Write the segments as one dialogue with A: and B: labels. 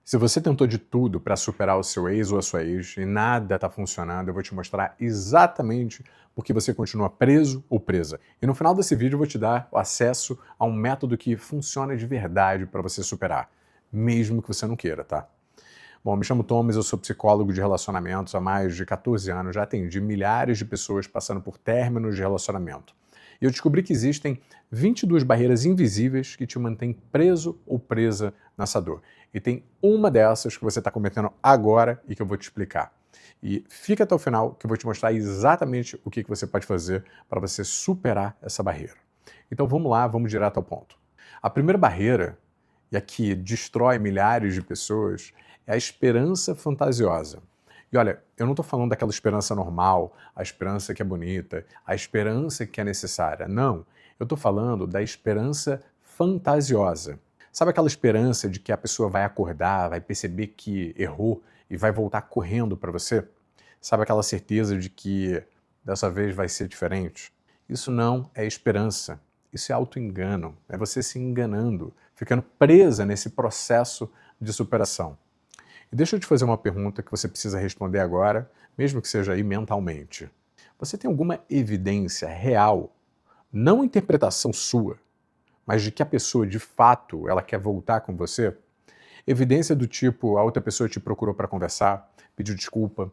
A: Se você tentou de tudo para superar o seu ex ou a sua ex e nada está funcionando, eu vou te mostrar exatamente por que você continua preso ou presa. E no final desse vídeo eu vou te dar o acesso a um método que funciona de verdade para você superar, mesmo que você não queira, tá? Bom, me chamo Thomas, eu sou psicólogo de relacionamentos há mais de 14 anos, já atendi milhares de pessoas passando por términos de relacionamento. E eu descobri que existem 22 barreiras invisíveis que te mantêm preso ou presa nessa dor. E tem uma dessas que você está cometendo agora e que eu vou te explicar. E fica até o final que eu vou te mostrar exatamente o que você pode fazer para você superar essa barreira. Então vamos lá, vamos direto ao ponto. A primeira barreira, e a que destrói milhares de pessoas, é a esperança fantasiosa. E olha, eu não estou falando daquela esperança normal, a esperança que é bonita, a esperança que é necessária. Não, eu estou falando da esperança fantasiosa. Sabe aquela esperança de que a pessoa vai acordar, vai perceber que errou e vai voltar correndo para você? Sabe aquela certeza de que dessa vez vai ser diferente? Isso não é esperança, isso é auto-engano, é você se enganando, ficando presa nesse processo de superação. E deixa eu te fazer uma pergunta que você precisa responder agora, mesmo que seja aí mentalmente. Você tem alguma evidência real, não interpretação sua, mas de que a pessoa de fato ela quer voltar com você? Evidência do tipo, a outra pessoa te procurou para conversar, pediu desculpa,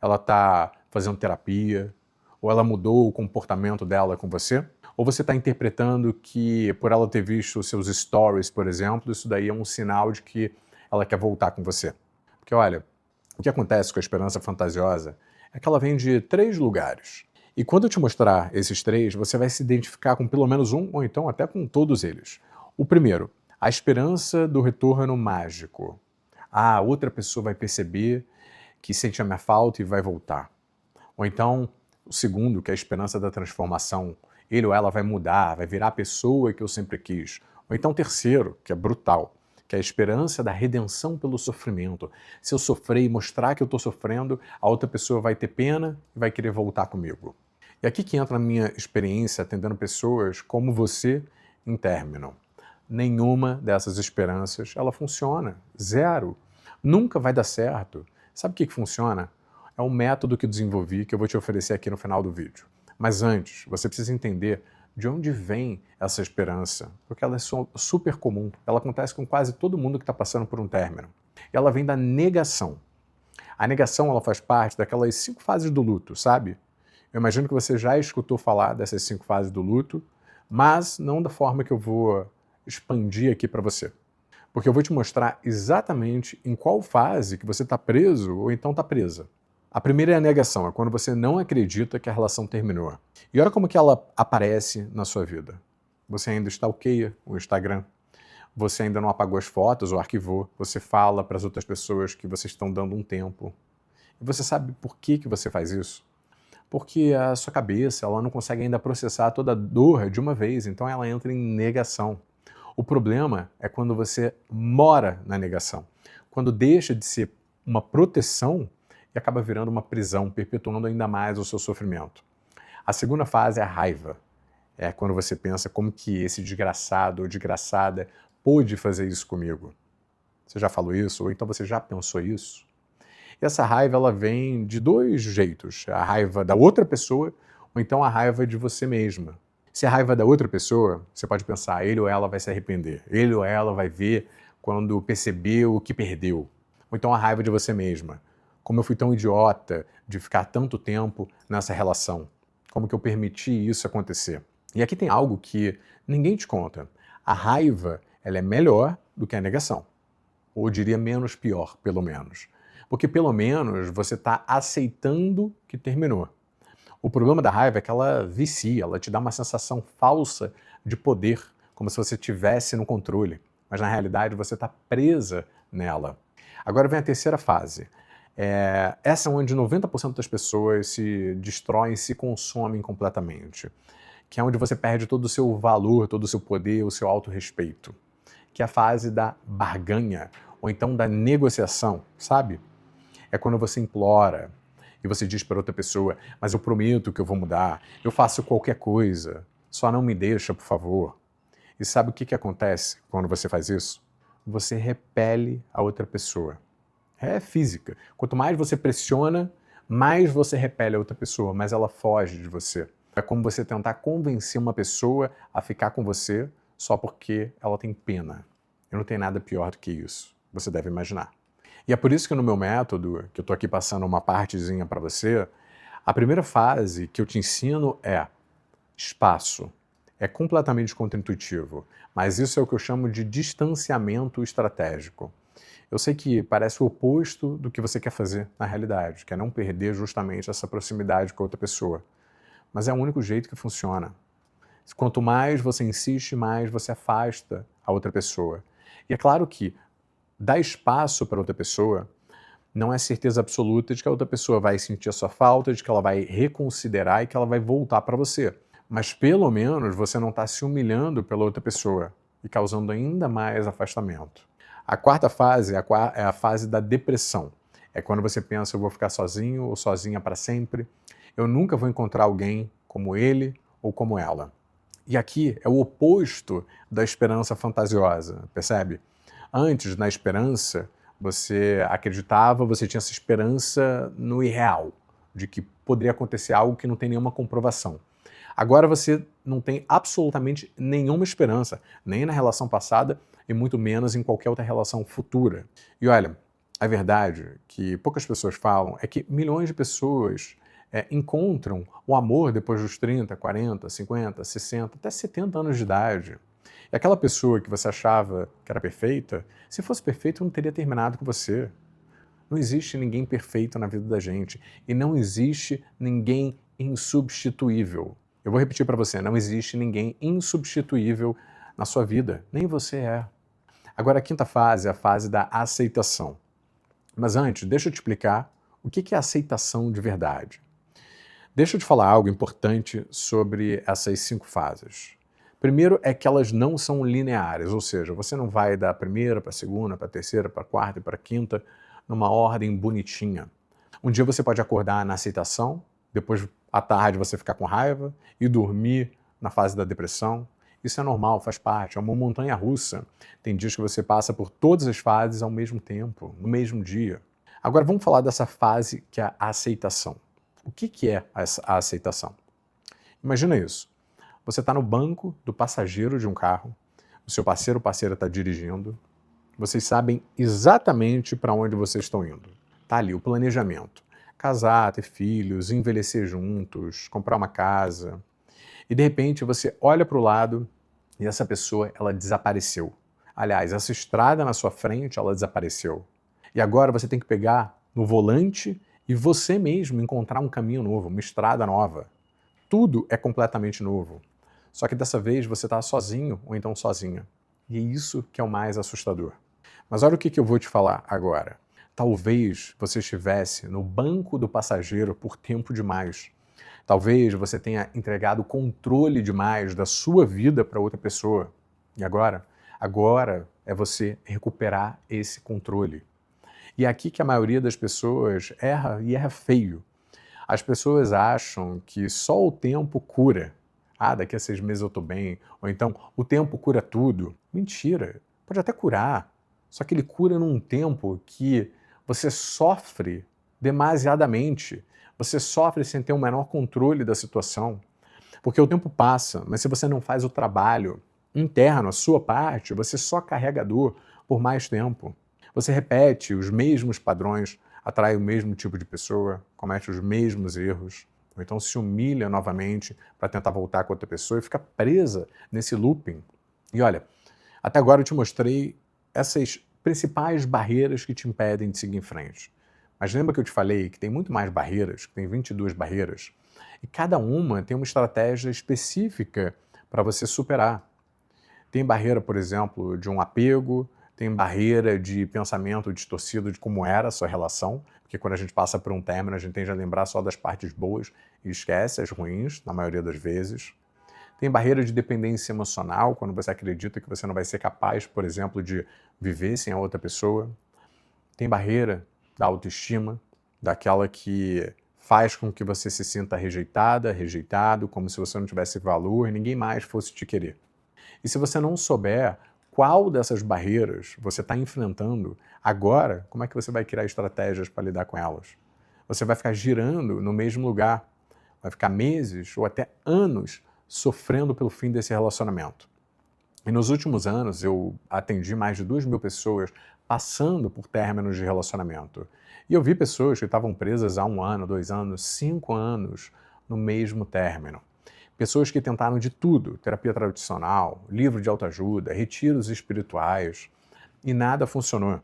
A: ela está fazendo terapia, ou ela mudou o comportamento dela com você? Ou você está interpretando que por ela ter visto os seus stories, por exemplo, isso daí é um sinal de que ela quer voltar com você? Porque olha, o que acontece com a esperança fantasiosa é que ela vem de 3 lugares. E quando eu te mostrar esses 3, você vai se identificar com pelo menos um, ou então até com todos eles. O primeiro, a esperança do retorno mágico. Ah, outra pessoa vai perceber que sente a minha falta e vai voltar. Ou então, o segundo, que é a esperança da transformação. Ele ou ela vai mudar, vai virar a pessoa que eu sempre quis. Ou então o terceiro, que é brutal, que é a esperança da redenção pelo sofrimento. Se eu sofrer e mostrar que eu estou sofrendo, a outra pessoa vai ter pena e vai querer voltar comigo. E aqui que entra a minha experiência atendendo pessoas como você em término. Nenhuma dessas esperanças, ela funciona. Zero. Nunca vai dar certo. Sabe o que funciona? É um método que eu desenvolvi que eu vou te oferecer aqui no final do vídeo. Mas antes, você precisa entender de onde vem essa esperança, porque ela é super comum, ela acontece com quase todo mundo que está passando por um término. E ela vem da negação. A negação ela faz parte daquelas 5 fases do luto, sabe? Eu imagino que você já escutou falar dessas 5 fases do luto, mas não da forma que eu vou expandir aqui para você. Porque eu vou te mostrar exatamente em qual fase que você está preso ou então está presa. A primeira é a negação, é quando você não acredita que a relação terminou. E olha como que ela aparece na sua vida. Você ainda stalkeia o Instagram, você ainda não apagou as fotos ou arquivou, você fala para as outras pessoas que vocês estão dando um tempo. E você sabe por que você faz isso? Porque a sua cabeça ela não consegue ainda processar toda a dor de uma vez, então ela entra em negação. O problema é quando você mora na negação, quando deixa de ser uma proteção e acaba virando uma prisão, perpetuando ainda mais o seu sofrimento. A segunda fase é a raiva. É quando você pensa como que esse desgraçado ou desgraçada pôde fazer isso comigo. Você já falou isso? Ou então você já pensou isso? E essa raiva ela vem de 2 jeitos. A raiva da outra pessoa ou então a raiva de você mesma. Se a raiva da outra pessoa, você pode pensar, ele ou ela vai se arrepender. Ele ou ela vai ver quando percebeu o que perdeu. Ou então a raiva de você mesma. Como eu fui tão idiota de ficar tanto tempo nessa relação. Como que eu permiti isso acontecer. E aqui tem algo que ninguém te conta. A raiva ela é melhor do que a negação. Ou eu diria menos pior, pelo menos. Porque pelo menos você está aceitando que terminou. O problema da raiva é que ela vicia, ela te dá uma sensação falsa de poder, como se você estivesse no controle. Mas na realidade você está presa nela. Agora vem a terceira fase. Essa é onde 90% das pessoas se destroem, se consomem completamente. Que é onde você perde todo o seu valor, todo o seu poder, o seu autorrespeito. Que é a fase da barganha, ou então da negociação, sabe? É quando você implora e você diz para outra pessoa, mas eu prometo que eu vou mudar, eu faço qualquer coisa, só não me deixa, por favor. E sabe o que acontece quando você faz isso? você repele a outra pessoa. É física. Quanto mais você pressiona, mais você repele a outra pessoa, mas ela foge de você. É como você tentar convencer uma pessoa a ficar com você só porque ela tem pena. E não tem nada pior do que isso, você deve imaginar. E é por isso que no meu método, que eu estou aqui passando uma partezinha para você, a primeira fase que eu te ensino é espaço. É completamente contraintuitivo, mas isso é o que eu chamo de distanciamento estratégico. Eu sei que parece o oposto do que você quer fazer na realidade, que é não perder justamente essa proximidade com a outra pessoa. Mas é o único jeito que funciona. Quanto mais você insiste, mais você afasta a outra pessoa. E é claro que dar espaço para outra pessoa não é certeza absoluta de que a outra pessoa vai sentir a sua falta, de que ela vai reconsiderar e que ela vai voltar para você. Mas pelo menos você não está se humilhando pela outra pessoa e causando ainda mais afastamento. A quarta fase é a fase da depressão. É quando você pensa, eu vou ficar sozinho ou sozinha para sempre, eu nunca vou encontrar alguém como ele ou como ela. E aqui é o oposto da esperança fantasiosa, percebe? Antes, na esperança, você acreditava, você tinha essa esperança no irreal, de que poderia acontecer algo que não tem nenhuma comprovação. Agora você não tem absolutamente nenhuma esperança, nem na relação passada e muito menos em qualquer outra relação futura. E olha, a verdade que poucas pessoas falam é que milhões de pessoas encontram o amor depois dos 30, 40, 50, 60, até 70 anos de idade. E aquela pessoa que você achava que era perfeita, se fosse perfeita, não teria terminado com você. Não existe ninguém perfeito na vida da gente. E não existe ninguém insubstituível. Eu vou repetir para você, não existe ninguém insubstituível na sua vida. Nem você é. Agora, a quinta fase é a fase da aceitação. Mas antes, deixa eu te explicar o que é aceitação de verdade. Deixa eu te falar algo importante sobre essas 5 fases. Primeiro é que elas não são lineares, ou seja, você não vai da primeira para a segunda, para a terceira, para a quarta e para a quinta numa ordem bonitinha. Um dia você pode acordar na aceitação, depois à tarde você ficar com raiva e dormir na fase da depressão. Isso é normal, faz parte, é uma montanha russa. Tem dias que você passa por todas as fases ao mesmo tempo, no mesmo dia. Agora vamos falar dessa fase que é a aceitação. O que é a aceitação? Imagina isso. Você está no banco do passageiro de um carro, o seu parceiro ou parceira está dirigindo, vocês sabem exatamente para onde vocês estão indo. Está ali o planejamento. Casar, ter filhos, envelhecer juntos, comprar uma casa. E de repente você olha para o lado e essa pessoa ela desapareceu. Aliás, essa estrada na sua frente ela desapareceu. E agora você tem que pegar no volante e você mesmo encontrar um caminho novo, uma estrada nova. Tudo é completamente novo. Só que dessa vez você está sozinho ou então sozinha. E é isso que é o mais assustador. Mas olha o que eu vou te falar agora. Talvez você estivesse no banco do passageiro por tempo demais. Talvez você tenha entregado controle demais da sua vida para outra pessoa. E agora? Agora é você recuperar esse controle. E é aqui que a maioria das pessoas erra e erra feio. As pessoas acham que só o tempo cura. Ah, daqui a 6 meses eu estou bem. Ou então, o tempo cura tudo. Mentira. Pode até curar. Só que ele cura num tempo que você sofre demasiadamente. Você sofre sem ter o menor controle da situação. Porque o tempo passa, mas se você não faz o trabalho interno, a sua parte, você só carrega a dor por mais tempo. Você repete os mesmos padrões, atrai o mesmo tipo de pessoa, comete os mesmos erros, ou então se humilha novamente para tentar voltar com outra pessoa e fica presa nesse looping. E olha, até agora eu te mostrei essas principais barreiras que te impedem de seguir em frente. Mas lembra que eu te falei que tem muito mais barreiras, que tem 22 barreiras, e cada uma tem uma estratégia específica para você superar. Tem barreira, por exemplo, de um apego, tem barreira de pensamento distorcido de como era a sua relação, porque quando a gente passa por um término, a gente tende a lembrar só das partes boas e esquece as ruins, na maioria das vezes. Tem barreira de dependência emocional, quando você acredita que você não vai ser capaz, por exemplo, de viver sem a outra pessoa. Tem barreira da autoestima, daquela que faz com que você se sinta rejeitada, rejeitado, como se você não tivesse valor e ninguém mais fosse te querer. E se você não souber qual dessas barreiras você está enfrentando agora, como é que você vai criar estratégias para lidar com elas? Você vai ficar girando no mesmo lugar, vai ficar meses ou até anos sofrendo pelo fim desse relacionamento. E nos últimos anos eu atendi mais de 2.000 pessoas passando por términos de relacionamento. E eu vi pessoas que estavam presas há 1 ano, 2 anos, 5 anos no mesmo término. Pessoas que tentaram de tudo, terapia tradicional, livro de autoajuda, retiros espirituais, e nada funcionou.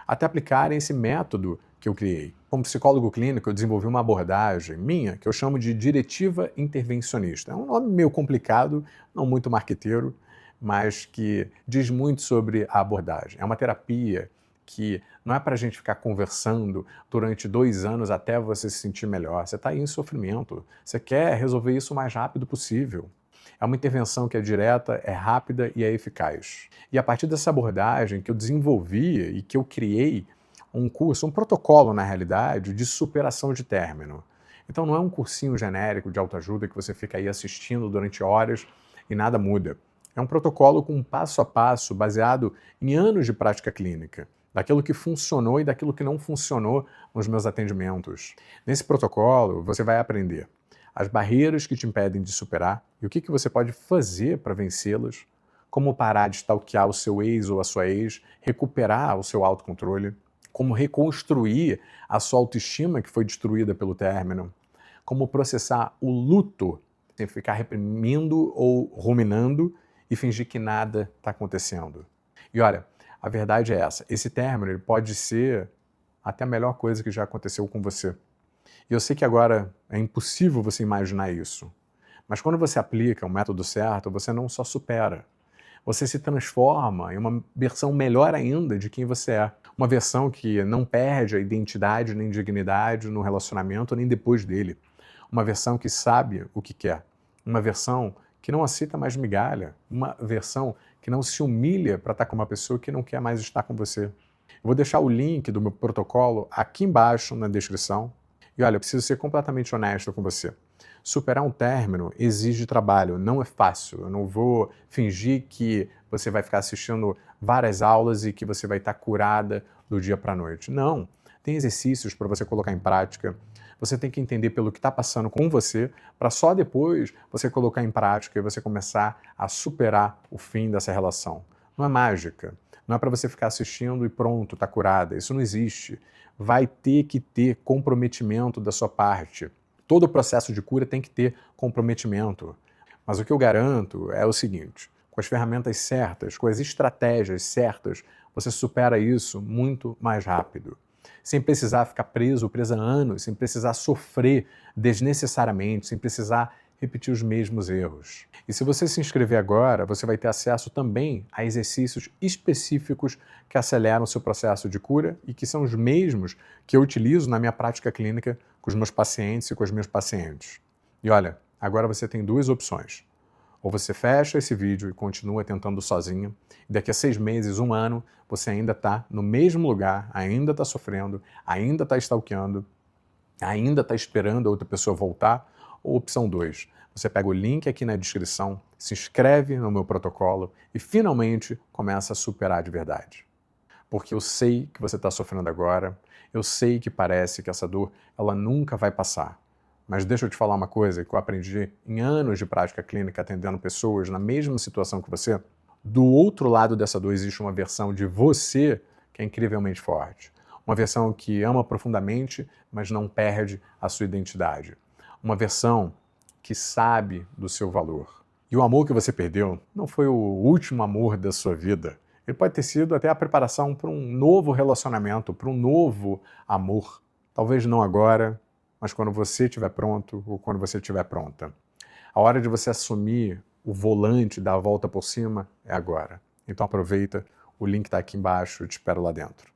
A: Até aplicarem esse método que eu criei. Como psicólogo clínico, eu desenvolvi uma abordagem minha que eu chamo de diretiva intervencionista. É um nome meio complicado, não muito marqueteiro, mas que diz muito sobre a abordagem. É uma terapia que não é para a gente ficar conversando durante 2 anos até você se sentir melhor. Você está aí em sofrimento. Você quer resolver isso o mais rápido possível. É uma intervenção que é direta, é rápida e é eficaz. E a partir dessa abordagem que eu desenvolvi e que eu criei um curso, um protocolo, na realidade, de superação de término. Então não é um cursinho genérico de autoajuda que você fica aí assistindo durante horas e nada muda. É um protocolo com um passo a passo baseado em anos de prática clínica, daquilo que funcionou e daquilo que não funcionou nos meus atendimentos. Nesse protocolo, você vai aprender as barreiras que te impedem de superar e o que você pode fazer para vencê-las, como parar de stalkear o seu ex ou a sua ex, recuperar o seu autocontrole, como reconstruir a sua autoestima que foi destruída pelo término, como processar o luto sem ficar reprimindo ou ruminando e fingir que nada está acontecendo. E olha, a verdade é essa, esse término ele pode ser até a melhor coisa que já aconteceu com você. E eu sei que agora é impossível você imaginar isso, mas quando você aplica o método certo, você não só supera, você se transforma em uma versão melhor ainda de quem você é. Uma versão que não perde a identidade nem dignidade no relacionamento nem depois dele. Uma versão que sabe o que quer. Uma versão que não aceita mais migalha, uma versão que não se humilha para estar com uma pessoa que não quer mais estar com você. Eu vou deixar o link do meu protocolo aqui embaixo na descrição. E olha, eu preciso ser completamente honesto com você. Superar um término exige trabalho, não é fácil. Eu não vou fingir que você vai ficar assistindo várias aulas e que você vai estar curada do dia para a noite. Não, tem exercícios para você colocar em prática. Você tem que entender pelo que está passando com você, para só depois você colocar em prática e você começar a superar o fim dessa relação. Não é mágica, não é para você ficar assistindo e pronto, está curada. Isso não existe. Vai ter que ter comprometimento da sua parte. Todo o processo de cura tem que ter comprometimento. Mas o que eu garanto é o seguinte, com as ferramentas certas, com as estratégias certas, você supera isso muito mais rápido. Sem precisar ficar preso ou presa anos, sem precisar sofrer desnecessariamente, sem precisar repetir os mesmos erros. E se você se inscrever agora, você vai ter acesso também a exercícios específicos que aceleram o seu processo de cura e que são os mesmos que eu utilizo na minha prática clínica com os meus pacientes e com as minhas pacientes. E olha, agora você tem 2 opções. Ou você fecha esse vídeo e continua tentando sozinho, e daqui a 6 meses, 1 ano, você ainda está no mesmo lugar, ainda está sofrendo, ainda está stalkeando, ainda está esperando a outra pessoa voltar. Ou opção 2, você pega o link aqui na descrição, se inscreve no meu protocolo e finalmente começa a superar de verdade. Porque eu sei que você está sofrendo agora, eu sei que parece que essa dor ela nunca vai passar. Mas deixa eu te falar uma coisa que eu aprendi em anos de prática clínica atendendo pessoas na mesma situação que você. Do outro lado dessa dor existe uma versão de você que é incrivelmente forte. Uma versão que ama profundamente, mas não perde a sua identidade. Uma versão que sabe do seu valor. E o amor que você perdeu não foi o último amor da sua vida. Ele pode ter sido até a preparação para um novo relacionamento, para um novo amor. Talvez não agora, mas quando você estiver pronto ou quando você estiver pronta. A hora de você assumir o volante, dar a volta por cima, é agora. Então aproveita, o link está aqui embaixo, eu te espero lá dentro.